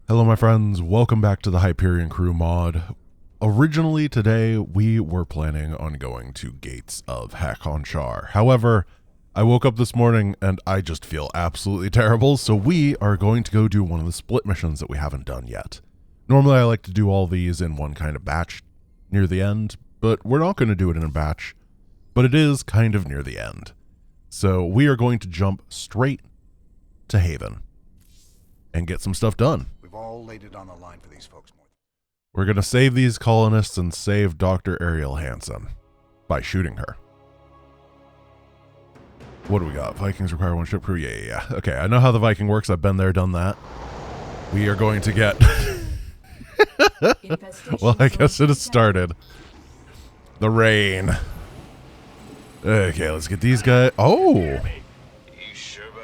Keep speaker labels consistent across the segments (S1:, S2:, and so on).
S1: Hello my friends, welcome back to the Hyperion crew mod. Originally today we were planning on going to Gates of Hakonchar. However, I woke up this morning and I just feel absolutely terrible, so we are going to go do one of the split missions that we haven't done yet. Normally I like to do all these in one kind of batch near the end, but we're not going to do it in a batch, but it is kind of near the end. So we are going to jump straight to Haven and get some stuff done.
S2: We've all laid it on the line for these folks more.
S1: We're going to save these colonists and save Dr. Ariel Hansen by shooting her. What do we got? Vikings require one ship crew? Yeah. Okay, I know how the Viking works. I've been there, done that. We are going to get... Well, I guess it has started. The rain. Okay, let's get these guys.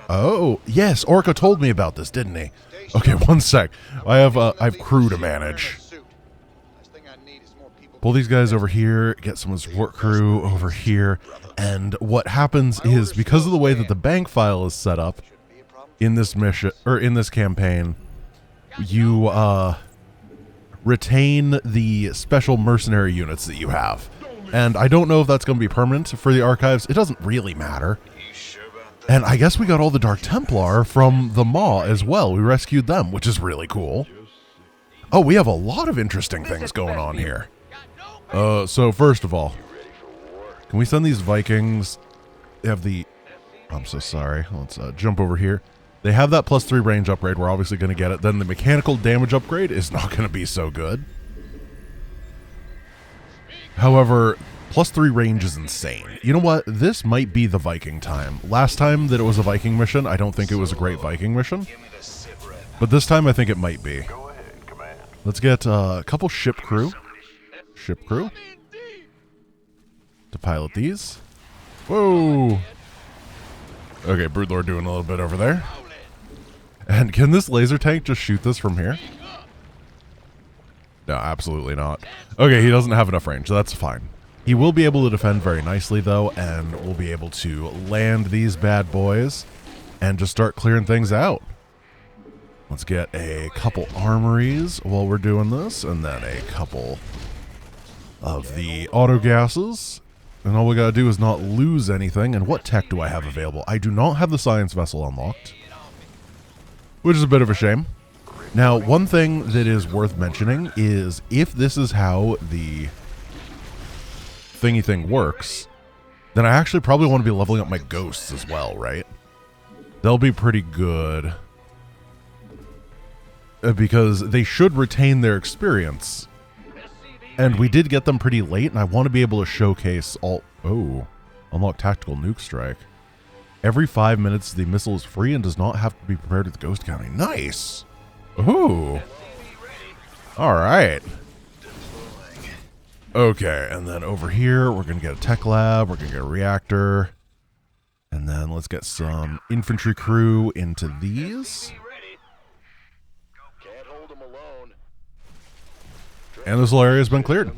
S1: Oh, yes, Orca told me about this, didn't he? Okay, one sec. I have crew to manage. Pull these guys over here, get some support crew over here, and what happens is, because of the way that the bank file is set up in this mission, or in this campaign, you retain the special mercenary units that you have. And I don't know if that's going to be permanent for the archives. It doesn't really matter. And I guess we got all the Dark Templar from the Maw as well. We rescued them, which is really cool. Oh, we have a lot of interesting things going on here. So first of all, can we send these Vikings? They have the... I'm so sorry. Let's jump over here. They have that +3 range upgrade. We're obviously going to get it. Then the mechanical damage upgrade is not going to be so good. However... +3 range is insane. You know what? This might be the Viking time. Last time that it was a Viking mission, I don't think it was a great Viking mission. But this time I think it might be. Let's get a couple ship crew. To pilot these. Whoa! Okay, Broodlord doing a little bit over there. And can this laser tank just shoot this from here? No, absolutely not. Okay, he doesn't have enough range, so that's fine. He will be able to defend very nicely, though, and we'll be able to land these bad boys and just start clearing things out. Let's get a couple armories while we're doing this, and then a couple of the auto gases. And all we gotta do is not lose anything. And what tech do I have available? I do not have the science vessel unlocked, which is a bit of a shame. Now, one thing that is worth mentioning is if this is how the thingy thing works, then I actually probably want to be leveling up my ghosts as well, right? They'll be pretty good because they should retain their experience, and we did get them pretty late, and I want to be able to showcase all... Oh, unlock tactical nuke strike. Every 5 minutes the missile is free and does not have to be prepared with ghost counting. Nice. Ooh. All right. Okay, and then over here, we're going to get a tech lab, we're going to get a reactor, and then let's get some infantry crew into these. And this whole area has been cleared.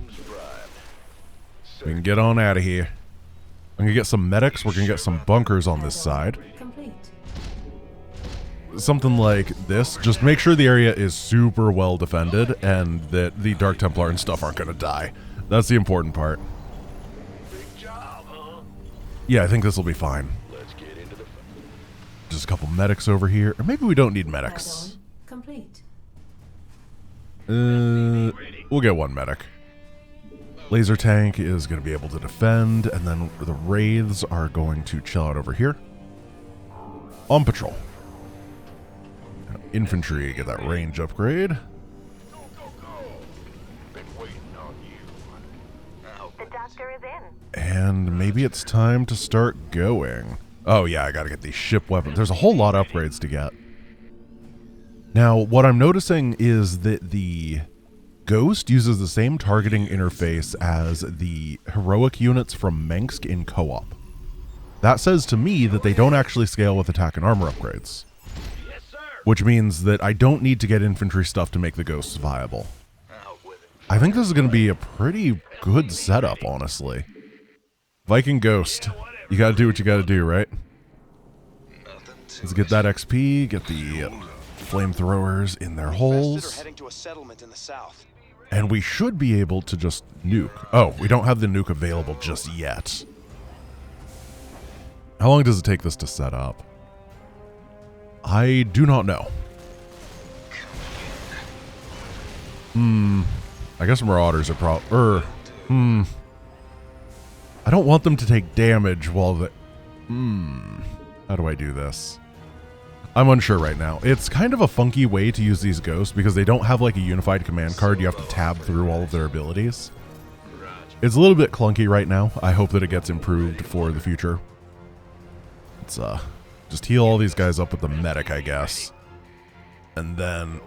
S1: We can get on out of here. I'm going to get some medics, we're going to get some bunkers on this side. Something like this. Just make sure the area is super well defended and that the Dark Templar and stuff aren't going to die. That's the important part. Yeah, I think this will be fine. Just a couple medics over here. Or maybe we don't need medics. We'll get one medic. Laser tank is going to be able to defend, and then the wraiths are going to chill out over here. On patrol. Infantry, get that range upgrade. And maybe it's time to start going. Oh yeah, I gotta get these ship weapons. There's a whole lot of upgrades to get. Now, what I'm noticing is that the Ghost uses the same targeting interface as the heroic units from Mensk in co-op. That says to me that they don't actually scale with attack and armor upgrades. Which means that I don't need to get infantry stuff to make the Ghosts viable. I think this is going to be a pretty good setup, honestly. Viking Ghost. You gotta do what you gotta do, right? Let's get that XP, get the flamethrowers in their
S3: Are
S1: holes.
S3: heading to a settlement in the south.
S1: And we should be able to just nuke. Oh, we don't have the nuke available just yet. How long does it take this to set up? I do not know. I guess Marauders are I don't want them to take damage while the... How do I do this? I'm unsure right now. It's kind of a funky way to use these ghosts because they don't have like a unified command card. You have to tab through all of their abilities. It's a little bit clunky right now. I hope that it gets improved for the future. Let's just heal all these guys up with the medic, I guess. And then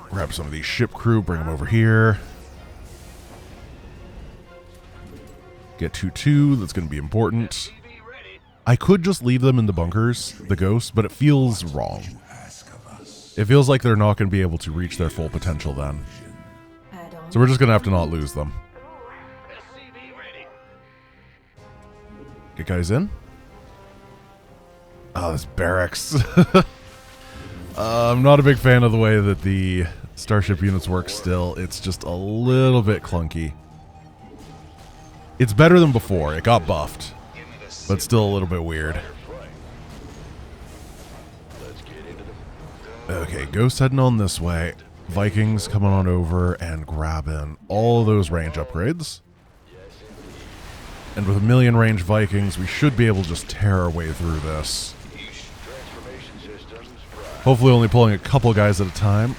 S1: grab some of these ship crew, bring them over here. Get 2-2, that's going to be important. I could just leave them in the bunkers, the ghosts, but it feels wrong. It feels like they're not going to be able to reach their full potential then. So we're just going to have to not lose them. Get guys in. Oh, this barracks. I'm not a big fan of the way that the starship units work still. It's just a little bit clunky. It's better than before. It got buffed. But still a little bit weird. Okay, Ghost heading on this way. Vikings coming on over and grabbing all those range upgrades. And with 1,000,000 range Vikings, we should be able to just tear our way through this. Hopefully only pulling a couple guys at a time.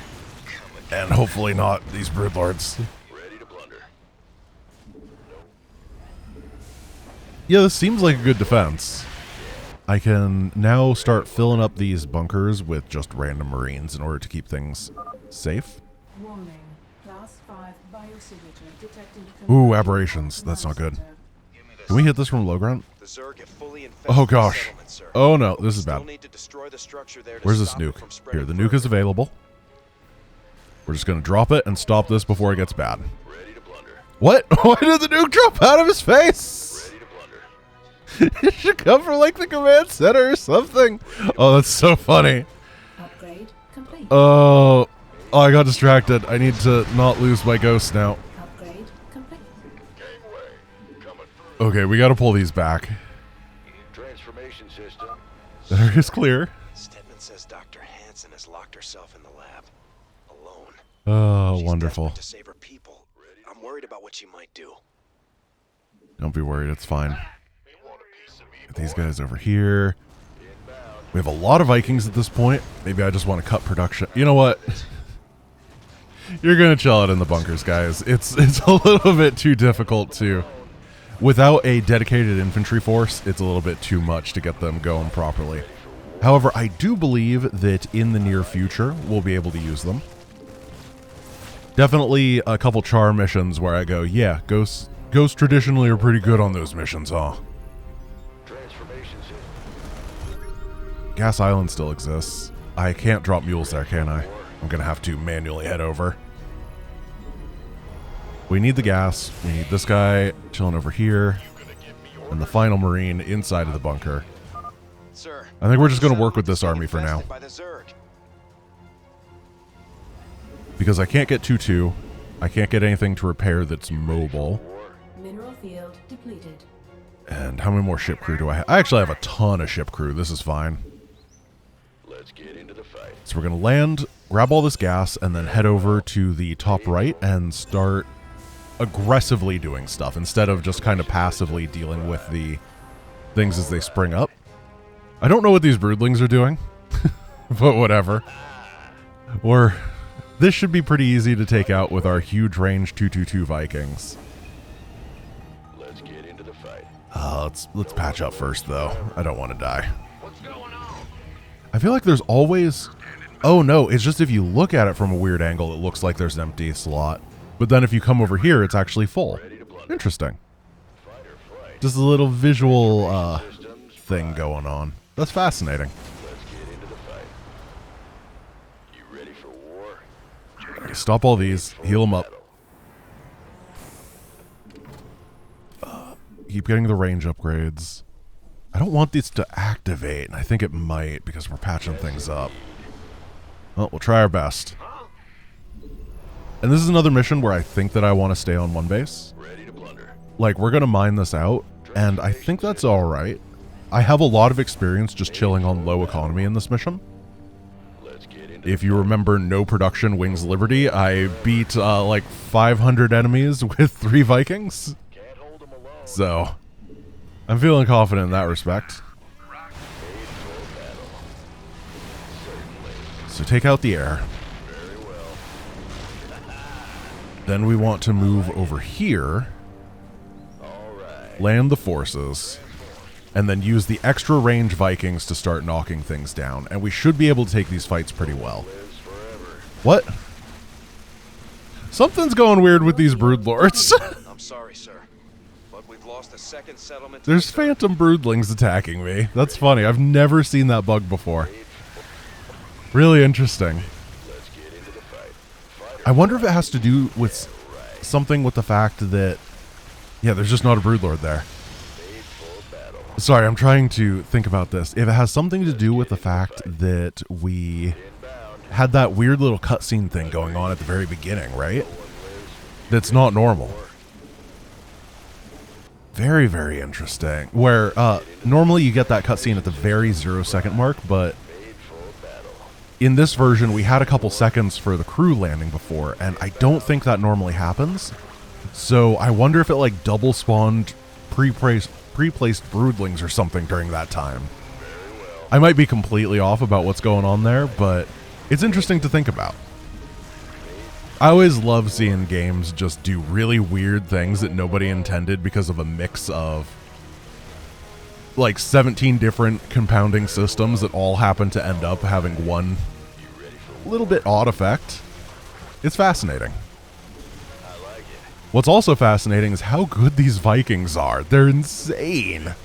S1: And hopefully not these Broodlords. Yeah, this seems like a good defense. I can now start filling up these bunkers with just random Marines in order to keep things safe. Ooh, aberrations. That's not good. Can we hit this from low ground? Oh gosh. Oh no, this is bad. Where's this nuke? Here, the nuke is available. We're just going to drop it and stop this before it gets bad. What? Why did the nuke drop out of his face? It should come from like the command center or something. Oh, that's so funny.
S4: Upgrade complete.
S1: Oh, I got distracted. I need to not lose my ghost now.
S4: Upgrade complete.
S1: Okay, we got to pull these back.
S5: Transformation system.
S1: There is clear.
S3: Stedman says Dr. Hansen has locked herself in the lab alone.
S1: Oh,
S3: She's
S1: wonderful.
S3: desperate to save her people. I'm worried about what she might do.
S1: Don't be worried. It's fine. Get these guys over here. We have a lot of Vikings at this point. Maybe I just want to cut production. You know what? You're going to chill out in the bunkers, guys. It's a little bit too difficult to... Without a dedicated infantry force, it's a little bit too much to get them going properly. However, I do believe that in the near future, we'll be able to use them. Definitely a couple char missions where I go, yeah, ghosts traditionally are pretty good on those missions, huh? Gas Island still exists. I can't drop mules there, can I? I'm going to have to manually head over. We need the gas. We need this guy chilling over here. And the final Marine inside of the bunker.
S3: Sir,
S1: I think we're just going to work with this army for now.
S3: by the Zerg.
S1: Because I can't get 2-2. I can't get anything to repair that's mobile.
S4: Mineral field depleted.
S1: And how many more ship crew do I have? I actually have a ton of ship crew. This is fine.
S5: Let's get into the fight.
S1: So we're going to land, grab all this gas, and then head over to the top right and start aggressively doing stuff instead of just kind of passively dealing with the things as they spring up. I don't know what these broodlings are doing, but whatever. This should be pretty easy to take out with our huge range 222 Vikings.
S5: Let's get into the fight.
S1: Let's patch up first, though. I don't want to die. I feel like there's always... Oh, no, it's just if you look at it from a weird angle, it looks like there's an empty slot. But then if you come over here, it's actually full. Interesting. Just a little visual thing going on. That's fascinating.
S5: Let's get into the fight. You ready for war?
S1: Okay, stop all these. Heal them up. Keep getting the range upgrades. I I don't want these to activate, and I think it might because we're patching things up. Well, we'll try our best. And this is another mission where I think that I want to stay on one base.
S5: Ready to blunder.
S1: Like, we're going to mine this out, and I think that's alright. I have a lot of experience just chilling on low economy in this mission.
S5: Let's get into
S1: If you remember No Production Wings Liberty, I beat like 500 enemies with 3 Vikings.
S5: Can't hold them alone.
S1: So, I'm feeling confident in that respect.
S5: Made for battle. Certainly.
S1: So take out the air.
S5: Very well.
S1: Then we want to move over here,
S5: All right.
S1: land the forces, and then use the extra range Vikings to start knocking things down. And we should be able to take these fights pretty well.
S5: Lives forever.
S1: What? Something's going weird with these broodlords.
S3: I'm sorry, sir, but we've lost a second settlement.
S1: There's phantom broodlings attacking me. That's funny. I've never seen that bug before. Really interesting.
S5: Let's get into the fight. Fighter
S1: I wonder if it has to do with something with the fact that... Yeah, there's just not a broodlord there.
S5: made for battle.
S1: Sorry, I'm trying to think about this. If it has something to do with the fact that we
S5: Inbound.
S1: had that weird little cutscene thing going on at the very beginning, right? That's not normal. Very, very interesting. Where normally you get that cutscene at the very 0-second mark, but
S5: Made for battle.
S1: in this version we had a couple seconds for the crew landing before, and I don't think that normally happens. So I wonder if it like double spawned pre-placed broodlings or something during that time. I might be completely off about what's going on there, but it's interesting to think about. I always love seeing games just do really weird things that nobody intended because of a mix of like 17 different compounding systems that all happen to end up having one little bit odd effect. It's fascinating.
S5: I like it.
S1: What's also fascinating is how good these Vikings are. They're insane.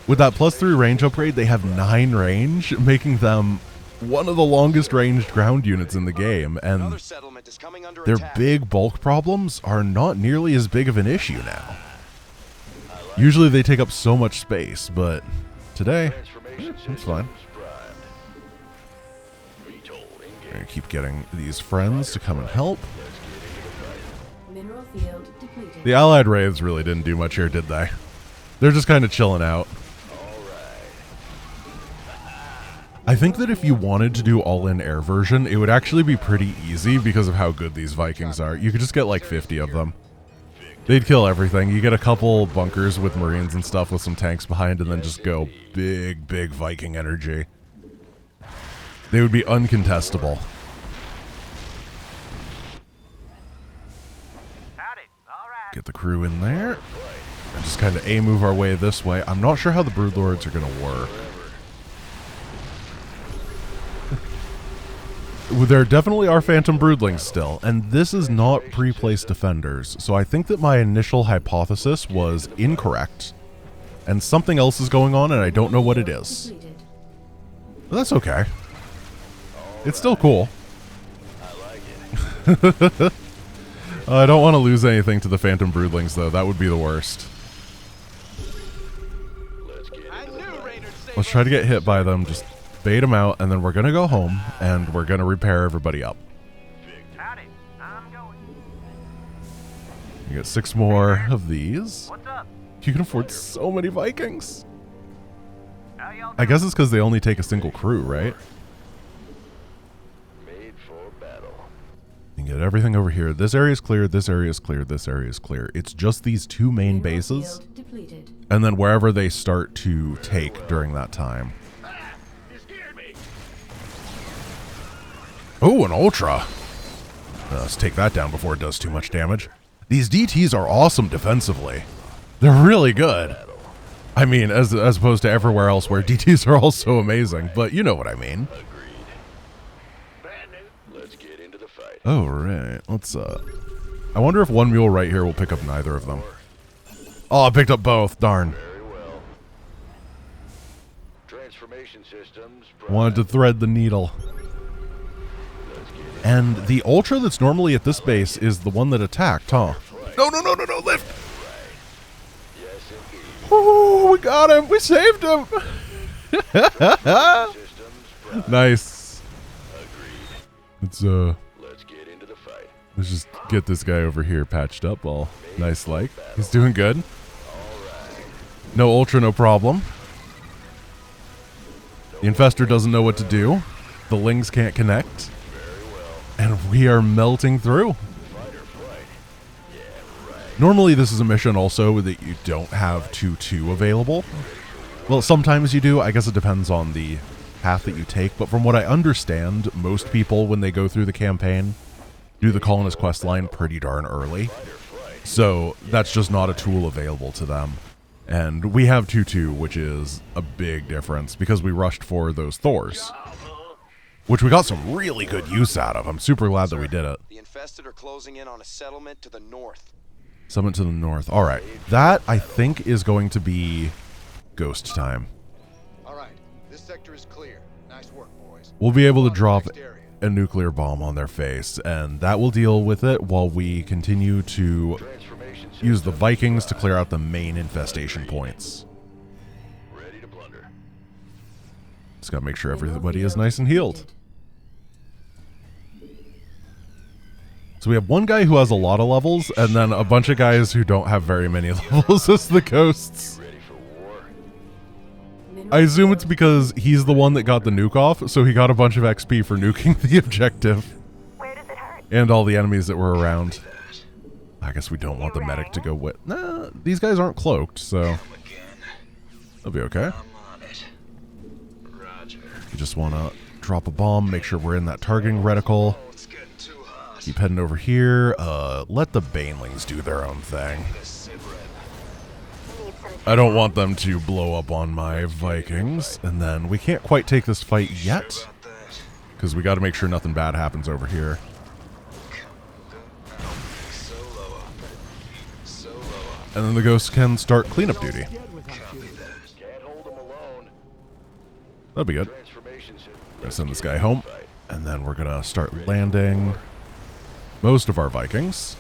S1: With that +3 range upgrade, they have 9 range, making them one of the longest ranged ground units in the game,
S3: Another
S1: and
S3: settlement is coming under
S1: their
S3: attack.
S1: big bulk problems are not nearly as big of an issue now. Usually they take up so much space, but today,
S5: Transformation
S1: it's fine.
S5: systems primed. Retold
S1: I'm
S5: engage.
S1: gonna keep getting these friends to come and help.
S5: Let's get into the fight.
S4: Mineral field depleted.
S1: The allied wraiths really didn't do much here, did they? They're just kind of chilling out.
S5: All right.
S1: I think that if you wanted to do all-in air version, it would actually be pretty easy because of how good these Vikings are. You could just get like 50 of them. They'd kill everything. You get a couple bunkers with Marines and stuff with some tanks behind, and then just go big, big Viking energy. They would be uncontestable. Get the crew in there. And just kind of A-move our way this way. I'm not sure how the broodlords are going to work. There definitely are phantom broodlings still, and this is not pre-placed defenders, so I think that my initial hypothesis was incorrect, and something else is going on, and I don't know what it is.
S4: Depleted.
S1: But that's okay. It's still cool.
S5: I like it.
S1: I don't want to lose anything to the phantom broodlings, though. That would be the worst.
S5: Let's get into the fight.
S1: Let's try to get hit by them, just bait them out, and then we're going to go home, and we're going to repair everybody up.
S6: Howdy, I'm going.
S1: You get 6 more of these.
S6: What's up?
S1: You can afford so many Vikings.
S6: How y'all
S1: I guess it's because they only take a single crew, right?
S5: Made for battle.
S1: You can get everything over here. This area is clear, this area is clear, this area is clear. It's just these 2 main
S4: Mineral
S1: bases,
S4: field depleted.
S1: and then wherever they start to take during that time.
S5: You scared me.
S1: Oh, an Ultra. Let's take that down before it does too much damage. These DTs are awesome defensively. They're really good. I mean, as opposed to everywhere else where DTs are also amazing, but you know what I mean.
S5: Agreed. Brand new. Let's get into the fight.
S1: Oh, right. Let's, I wonder if one mule right here will pick up neither of them. Oh, I picked up both. Darn.
S5: Very well. Transformation systems
S1: Wanted to thread the needle.
S5: Let's get it.
S1: And the Ultra that's normally at this base is the one that attacked, huh? No, no, no, no, no, lift!
S5: Yes, indeed.
S1: Oh, we got him. We saved him. Nice. Let's
S5: get into the fight.
S1: let's just get this guy over here patched up all nice like. He's doing good. No ultra, no problem. The infestor doesn't know what to do. The lings can't connect. And we are melting through. Normally this is a mission also that you don't have 2-2 available. Well, sometimes you do. I guess it depends on the path that you take. But from what I understand, most people, when they go through the campaign, do the colonist quest line pretty darn early. So that's just not a tool available to them. And we have 2-2, which is a big difference because we rushed for those Thors, which we got some really good use out of. I'm super glad that we did it.
S3: The infested are closing in on a settlement to the north.
S1: Settlement to the north. All right. That, I think, is going to be ghost time.
S2: All right, this sector is clear. Nice work, boys.
S1: We'll be able to
S2: On the
S1: drop
S2: next area.
S1: a nuclear bomb on their face, and that will deal with it while we continue to use the Vikings to clear out the main infestation points.
S5: Ready to plunder.
S1: Just gotta make sure everybody is nice and healed. So we have one guy who has a lot of levels, and then a bunch of guys who don't have very many levels as the ghosts.
S5: Ready for war?
S1: I assume it's because he's the one that got the nuke off, so he got a bunch of XP for nuking the objective.
S6: Where does it hurt?
S1: And all the enemies that were around. I guess we don't want the medic to go with... Nah, these guys aren't cloaked, so... They'll be okay. You just want to drop a bomb, make sure we're in that targeting reticle. Keep heading over here. Let the banelings do their own thing. I don't want them to blow up on my Vikings. And then we can't quite take this fight yet, because we got to make sure nothing bad happens over here. And then the ghosts can start cleanup duty. That'd be good. Gonna send this guy home, and then we're gonna start landing most of our Vikings,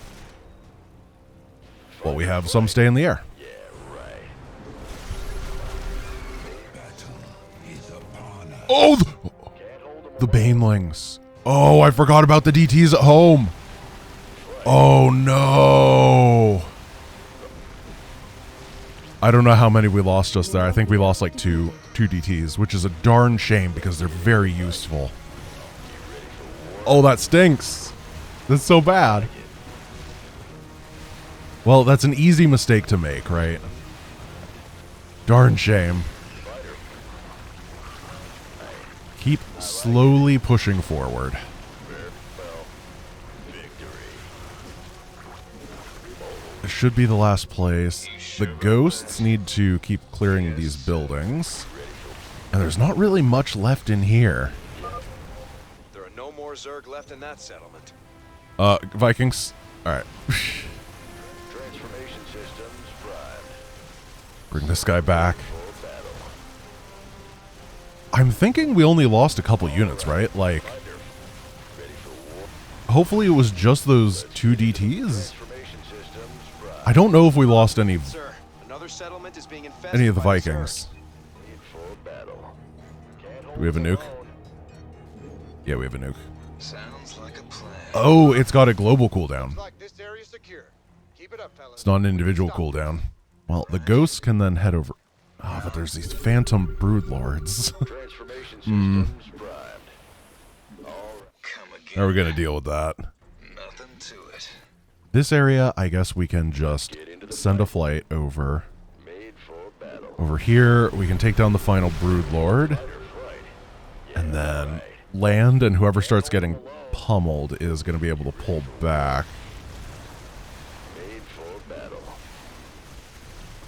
S1: while we have some stay in the air. Oh, the banelings. Oh, I forgot about the DTs at home. Oh no. I don't know how many we lost just there. I think we lost like two DTs, which is a darn shame because they're very useful. Oh, that stinks. That's so bad. Well, that's an easy mistake to make, right? Darn shame. Keep slowly pushing forward. It should be the last place. The ghosts need to keep clearing these buildings. And there's not really much left in here.
S3: There are no more Zerg left in that settlement.
S1: Vikings. Alright.
S5: Transformation systems primed.
S1: Bring this guy back. I'm thinking we only lost a couple units, right? Like, hopefully it was just those 2 DTs. I don't know if we lost any
S3: Sir, another settlement is being infested
S1: of the
S3: by
S1: Vikings.
S3: Zerg.
S1: Do we have a nuke? Yeah, we have a nuke.
S3: Sounds like a plan.
S1: Oh, it's got a global cooldown.
S2: Looks like this area's secure. Keep it up, fellas.
S1: It's not an individual cooldown. Well, the ghosts can then head over. Oh, but there's these phantom broodlords.
S5: Transformation systems primed.
S1: How are we going to deal with that?
S3: Nothing to it.
S1: This area, I guess we can just send a flight over.
S5: Made for battle.
S1: Over here, we can take down the final broodlord. And then land, and whoever starts getting pummeled is going to be able to pull back.
S5: Made for battle.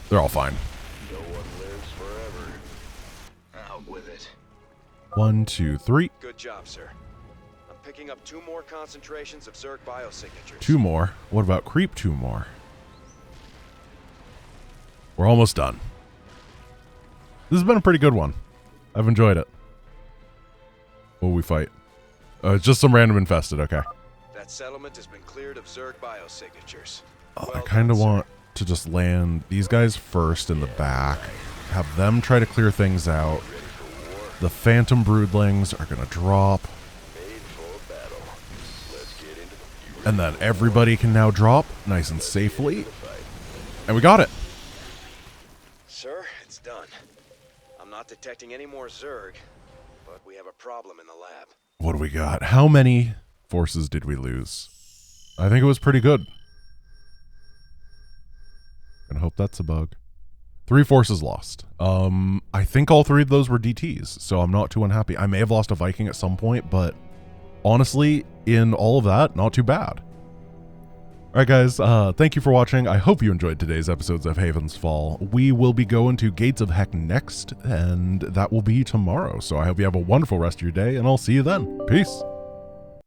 S1: They're all fine.
S5: No one lives forever.
S3: Out with it.
S1: 1, 2, 3.
S3: Good job, sir. I'm picking up 2 more concentrations of Zerg biosignatures.
S1: 2 more. What about creep 2 more? We're almost done. This has been a pretty good one. I've enjoyed it. What will we fight? It's just some random infested, okay.
S3: That settlement has been cleared of Zerg biosignatures.
S1: I
S3: Well
S1: kind of
S3: done, sir.
S1: want to just land these guys first in the back, have them try to clear things out. The Phantom Broodlings are going to drop. And then everybody can now drop nice and safely. And we got it.
S3: Sir, it's done. I'm not detecting any more Zerg, but we have a problem in the lab.
S1: What do we got? How many forces did we lose? I think it was pretty good. And I hope that's a bug. 3 forces lost. I think all 3 of those were DTs, so I'm not too unhappy. I may have lost a Viking at some point, but honestly, in all of that, not too bad. Alright guys, thank you for watching. I hope you enjoyed today's episodes of Haven's Fall. We will be going to Gates of Heck next, and that will be tomorrow. So I hope you have a wonderful rest of your day, and I'll see you then. Peace.